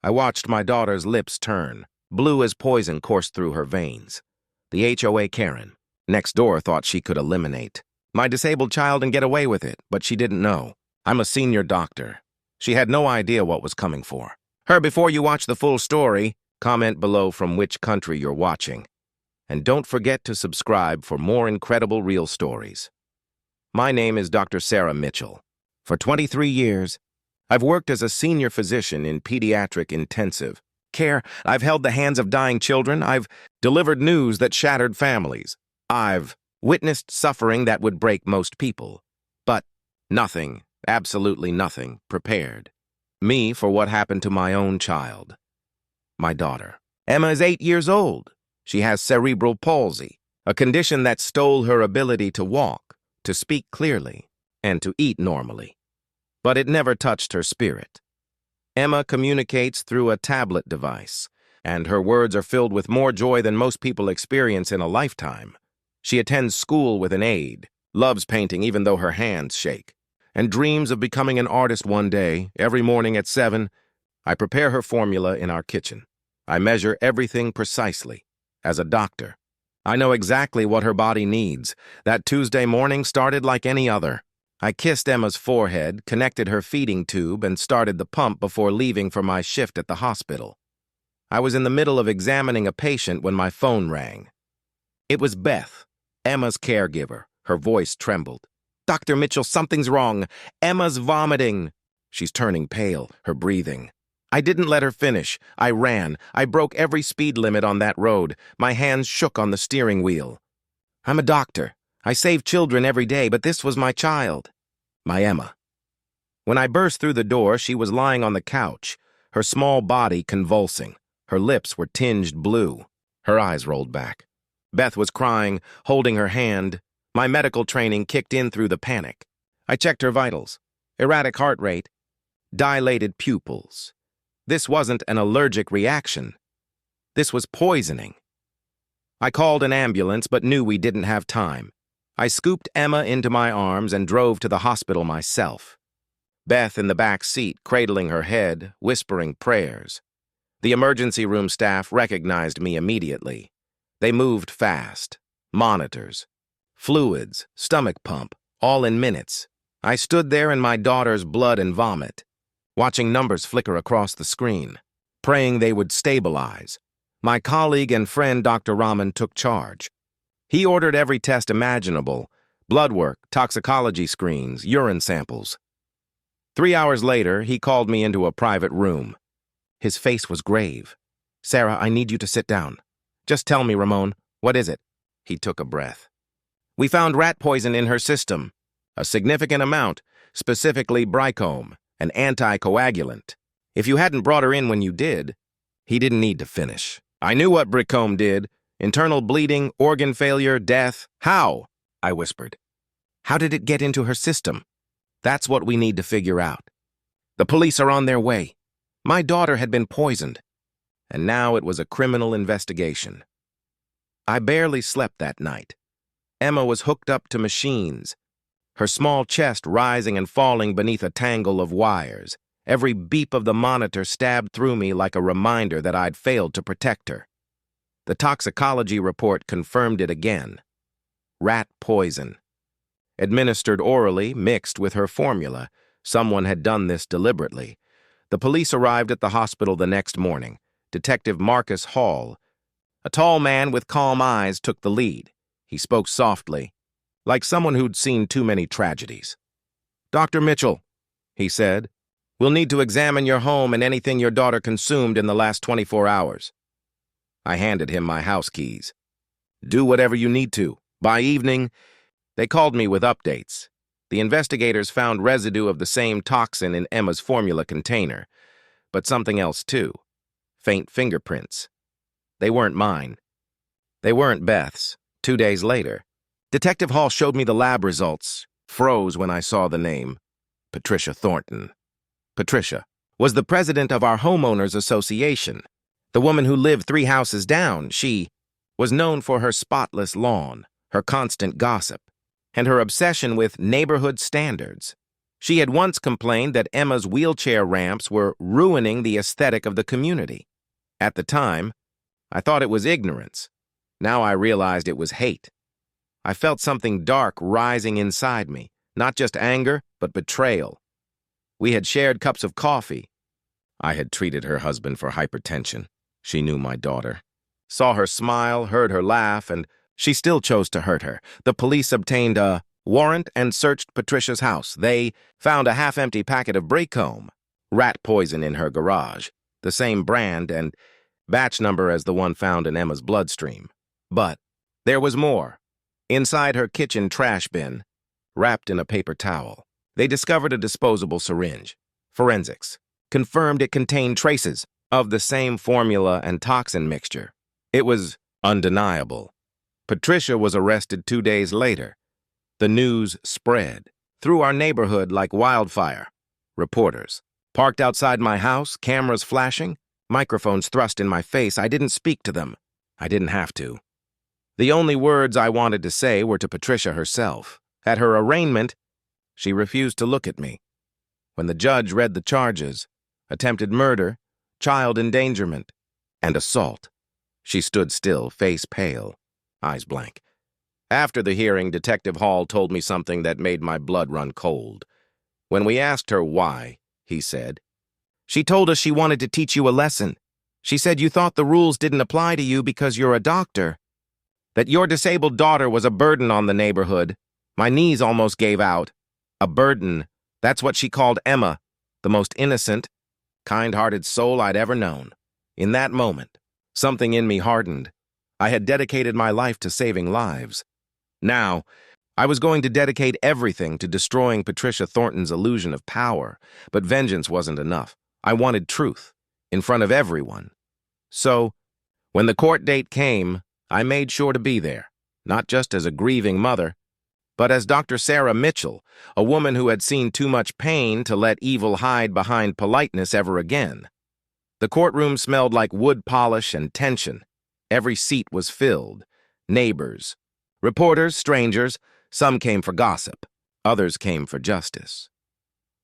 I watched my daughter's lips turn. Blue as poison coursed through her veins. The HOA Karen next door thought she could eliminate my disabled child and get away with it, but she didn't know. I'm a senior doctor. She had no idea what was coming for her. Before you watch the full story, comment below from which country you're watching. And don't forget to subscribe for more incredible real stories. My name is Dr. Sarah Mitchell. For 23 years, I've worked as a senior physician in pediatric intensive care. I've held the hands of dying children. I've delivered news that shattered families. I've witnessed suffering that would break most people. But nothing, absolutely nothing, prepared me for what happened to my own child. My daughter. Emma is 8 years old. She has cerebral palsy, a condition that stole her ability to walk, to speak clearly, and to eat normally. But it never touched her spirit. Emma communicates through a tablet device, and her words are filled with more joy than most people experience in a lifetime. She attends school with an aide, loves painting even though her hands shake, and dreams of becoming an artist one day. Every morning at 7, I prepare her formula in our kitchen. I measure everything precisely. As a doctor, I know exactly what her body needs. That Tuesday morning started like any other. I kissed Emma's forehead, connected her feeding tube, and started the pump before leaving for my shift at the hospital. I was in the middle of examining a patient when my phone rang. It was Beth, Emma's caregiver. Her voice trembled. "Dr. Mitchell, something's wrong. Emma's vomiting." She's turning pale, her breathing. I didn't let her finish. I ran. I broke every speed limit on that road. My hands shook on the steering wheel. I'm a doctor. I save children every day, but this was my child. My Emma. When I burst through the door, she was lying on the couch, her small body convulsing. Her lips were tinged blue. Her eyes rolled back. Beth was crying, holding her hand. My medical training kicked in through the panic. I checked her vitals. Erratic heart rate. Dilated pupils. This wasn't an allergic reaction. This was poisoning. I called an ambulance, but knew we didn't have time. I scooped Emma into my arms and drove to the hospital myself. Beth in the back seat, cradling her head, whispering prayers. The emergency room staff recognized me immediately. They moved fast. Monitors, fluids, stomach pump, all in minutes. I stood there in my daughter's blood and vomit, watching numbers flicker across the screen, praying they would stabilize. My colleague and friend Dr. Rahman took charge. He ordered every test imaginable: blood work, toxicology screens, urine samples. 3 hours later, he called me into a private room. His face was grave. "Sarah, I need you to sit down. Just tell me, Ramon, what is it?" He took a breath. "We found rat poison in her system. A significant amount, specifically bricome, an anticoagulant. If you hadn't brought her in when you did..." He didn't need to finish. I knew what bricome did. Internal bleeding, organ failure, death. "How?" I whispered. "How did it get into her system? That's what we need to figure out. The police are on their way. My daughter had been poisoned, and now it was a criminal investigation." I barely slept that night. Emma was hooked up to machines, her small chest rising and falling beneath a tangle of wires. Every beep of the monitor stabbed through me like a reminder that I'd failed to protect her. The toxicology report confirmed it again. Rat poison. Administered orally, mixed with her formula. Someone had done this deliberately. The police arrived at the hospital the next morning. Detective Marcus Hall, a tall man with calm eyes, took the lead. He spoke softly, like someone who'd seen too many tragedies. "Dr. Mitchell," he said, "we'll need to examine your home and anything your daughter consumed in the last 24 hours. I handed him my house keys. "Do whatever you need to. By evening..." They called me with updates. The investigators found residue of the same toxin in Emma's formula container, but something else too. Faint fingerprints. They weren't mine. They weren't Beth's. 2 days later, Detective Hall showed me the lab results. Froze when I saw the name. Patricia Thornton. Patricia was the president of our homeowners association. The woman who lived 3 houses down. She was known for her spotless lawn, her constant gossip, and her obsession with neighborhood standards. She had once complained that Emma's wheelchair ramps were ruining the aesthetic of the community. At the time, I thought it was ignorance. Now I realized it was hate. I felt something dark rising inside me, not just anger, but betrayal. We had shared cups of coffee. I had treated her husband for hypertension. She knew my daughter. Saw her smile, heard her laugh, and she still chose to hurt her. The police obtained a warrant and searched Patricia's house. They found a half-empty packet of Braycomb, rat poison in her garage, the same brand and batch number as the one found in Emma's bloodstream. But there was more. Inside her kitchen trash bin, wrapped in a paper towel, they discovered a disposable syringe. Forensics confirmed it contained traces of the same formula and toxin mixture. It was undeniable. Patricia was arrested 2 days later. The news spread through our neighborhood like wildfire. Reporters parked outside my house, cameras flashing, microphones thrust in my face. I didn't speak to them. I didn't have to. The only words I wanted to say were to Patricia herself. At her arraignment, she refused to look at me. When the judge read the charges, attempted murder, child endangerment, and assault, she stood still, face pale, eyes blank. After the hearing, Detective Hall told me something that made my blood run cold. When we asked her why, he said, "She told us she wanted to teach you a lesson. She said you thought the rules didn't apply to you because you're a doctor. That your disabled daughter was a burden on the neighborhood." My knees almost gave out. A burden. That's what she called Emma, the most innocent, kind-hearted soul I'd ever known. In that moment, something in me hardened. I had dedicated my life to saving lives. Now, I was going to dedicate everything to destroying Patricia Thornton's illusion of power, but vengeance wasn't enough. I wanted truth, in front of everyone. So, when the court date came, I made sure to be there, not just as a grieving mother, but as Dr. Sarah Mitchell, a woman who had seen too much pain to let evil hide behind politeness ever again. The courtroom smelled like wood polish and tension. Every seat was filled. Neighbors, reporters, strangers, some came for gossip, others came for justice.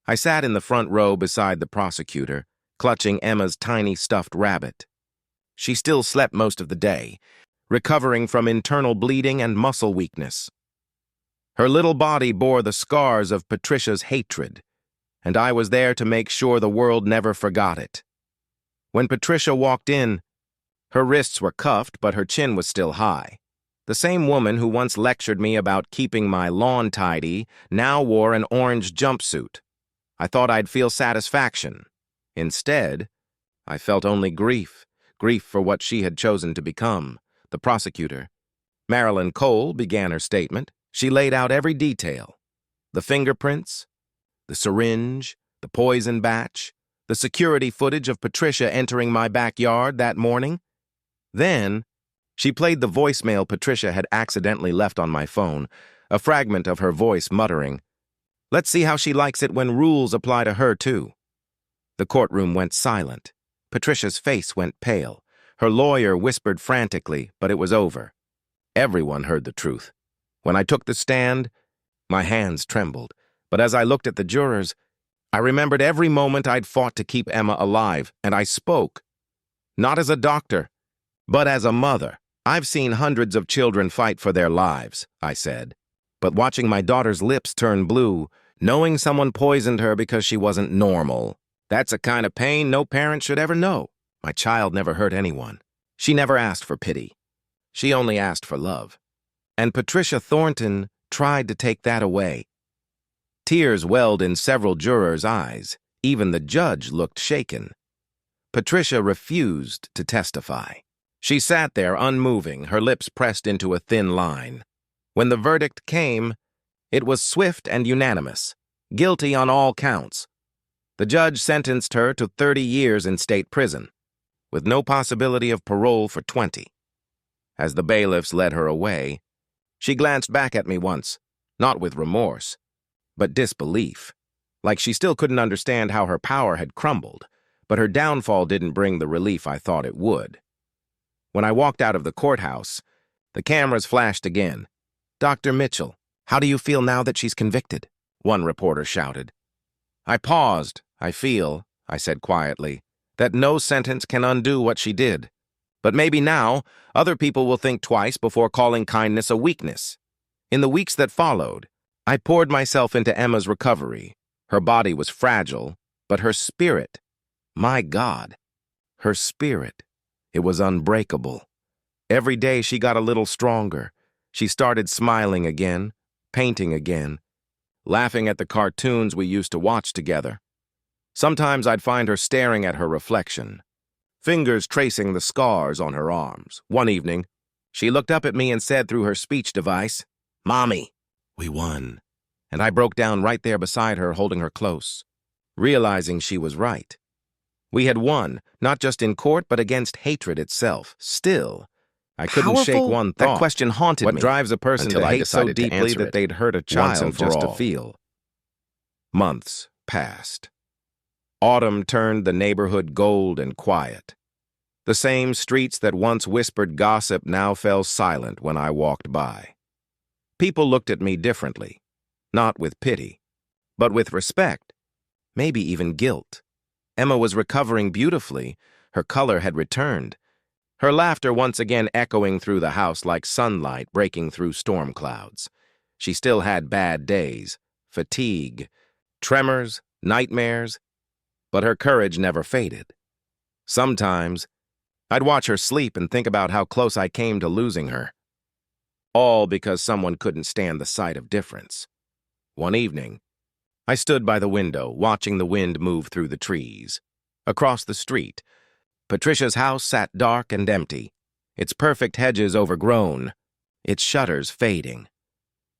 I sat in the front row beside the prosecutor, clutching Emma's tiny stuffed rabbit. She still slept most of the day, recovering from internal bleeding and muscle weakness. Her little body bore the scars of Patricia's hatred, and I was there to make sure the world never forgot it. When Patricia walked in, her wrists were cuffed, but her chin was still high. The same woman who once lectured me about keeping my lawn tidy now wore an orange jumpsuit. I thought I'd feel satisfaction. Instead, I felt only grief for what she had chosen to become. The prosecutor, Marilyn Cole, began her statement. She laid out every detail. The fingerprints, the syringe, the poison batch, the security footage of Patricia entering my backyard that morning. Then, she played the voicemail Patricia had accidentally left on my phone, a fragment of her voice muttering, "Let's see how she likes it when rules apply to her, too." The courtroom went silent. Patricia's face went pale. Her lawyer whispered frantically, but it was over. Everyone heard the truth. When I took the stand, my hands trembled, but as I looked at the jurors, I remembered every moment I'd fought to keep Emma alive, and I spoke. Not as a doctor, but as a mother. "I've seen hundreds of children fight for their lives," I said. But watching my daughter's lips turn blue, knowing someone poisoned her because she wasn't normal, that's a kind of pain no parent should ever know. My child never hurt anyone. She never asked for pity. She only asked for love. And Patricia Thornton tried to take that away. Tears welled in several jurors' eyes. Even the judge looked shaken. Patricia refused to testify. She sat there unmoving, her lips pressed into a thin line. When the verdict came, it was swift and unanimous, guilty on all counts. The judge sentenced her to 30 years in state prison, with no possibility of parole for 20. As the bailiffs led her away, she glanced back at me once, not with remorse, but disbelief, like she still couldn't understand how her power had crumbled, but her downfall didn't bring the relief I thought it would. When I walked out of the courthouse, the cameras flashed again. "Dr. Mitchell, how do you feel now that she's convicted?" one reporter shouted. I paused. I feel, I said quietly, that no sentence can undo what she did. But maybe now, other people will think twice before calling kindness a weakness. In the weeks that followed, I poured myself into Emma's recovery. Her body was fragile, but her spirit, my God, her spirit, it was unbreakable. Every day she got a little stronger. She started smiling again, painting again, laughing at the cartoons we used to watch together. Sometimes I'd find her staring at her reflection, fingers tracing the scars on her arms. One evening, she looked up at me and said through her speech device, "Mommy, we won." And I broke down right there beside her, holding her close, realizing she was right. We had won, not just in court, but against hatred itself. Still, I couldn't shake one thought. That question haunted me. What drives a person to hate so deeply that they'd hurt a child just to feel? Months passed. Autumn turned the neighborhood gold and quiet. The same streets that once whispered gossip now fell silent when I walked by. People looked at me differently, not with pity, but with respect, maybe even guilt. Emma was recovering beautifully. Her color had returned, her laughter once again echoing through the house like sunlight breaking through storm clouds. She still had bad days, fatigue, tremors, nightmares, but her courage never faded. Sometimes, I'd watch her sleep and think about how close I came to losing her. All because someone couldn't stand the sight of difference. One evening, I stood by the window, watching the wind move through the trees. Across the street, Patricia's house sat dark and empty, its perfect hedges overgrown, its shutters fading.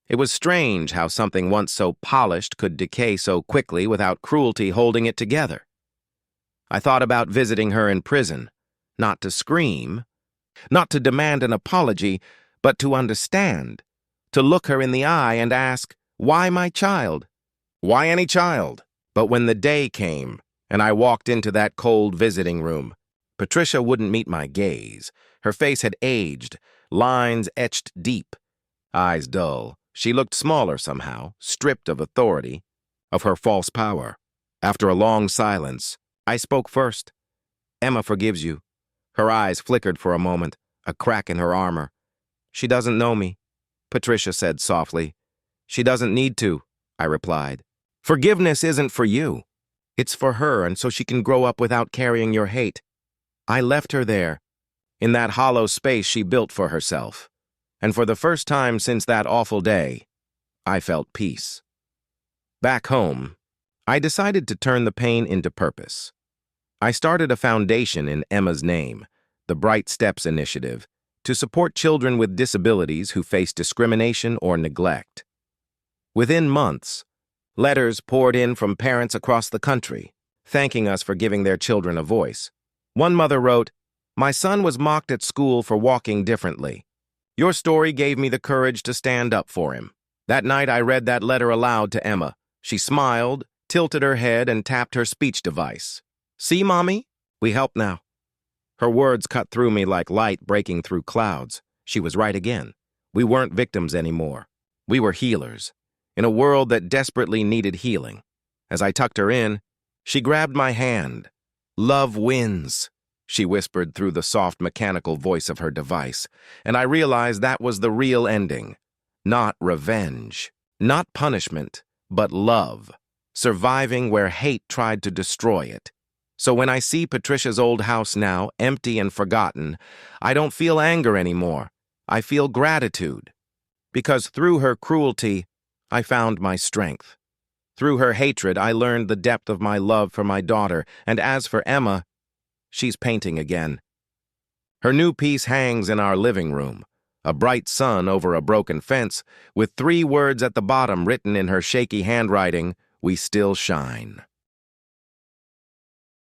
It was strange how something once so polished could decay so quickly without cruelty holding it together. I thought about visiting her in prison, not to scream, not to demand an apology, but to understand, to look her in the eye and ask, "Why my child? Why any child?" But when the day came, and I walked into that cold visiting room, Patricia wouldn't meet my gaze. Her face had aged, lines etched deep, eyes dull. She looked smaller somehow, stripped of authority, of her false power. After a long silence, I spoke first. "Emma forgives you." Her eyes flickered for a moment, a crack in her armor. "She doesn't know me," Patricia said softly. "She doesn't need to," I replied. "Forgiveness isn't for you. It's for her, and so she can grow up without carrying your hate." I left her there, in that hollow space she built for herself. And for the first time since that awful day, I felt peace. Back home, I decided to turn the pain into purpose. I started a foundation in Emma's name, the Bright Steps Initiative, to support children with disabilities who face discrimination or neglect. Within months, letters poured in from parents across the country, thanking us for giving their children a voice. One mother wrote, "My son was mocked at school for walking differently. Your story gave me the courage to stand up for him." That night I read that letter aloud to Emma. She smiled, tilted her head, and tapped her speech device. "See, Mommy? We help now." Her words cut through me like light breaking through clouds. She was right again. We weren't victims anymore. We were healers, in a world that desperately needed healing. As I tucked her in, she grabbed my hand. "Love wins," she whispered through the soft mechanical voice of her device, and I realized that was the real ending. Not revenge, not punishment, but love, surviving where hate tried to destroy it. So when I see Patricia's old house now, empty and forgotten, I don't feel anger anymore. I feel gratitude. Because through her cruelty, I found my strength. Through her hatred, I learned the depth of my love for my daughter, and as for Emma, she's painting again. Her new piece hangs in our living room, a bright sun over a broken fence, with 3 words at the bottom written in her shaky handwriting, "We still shine."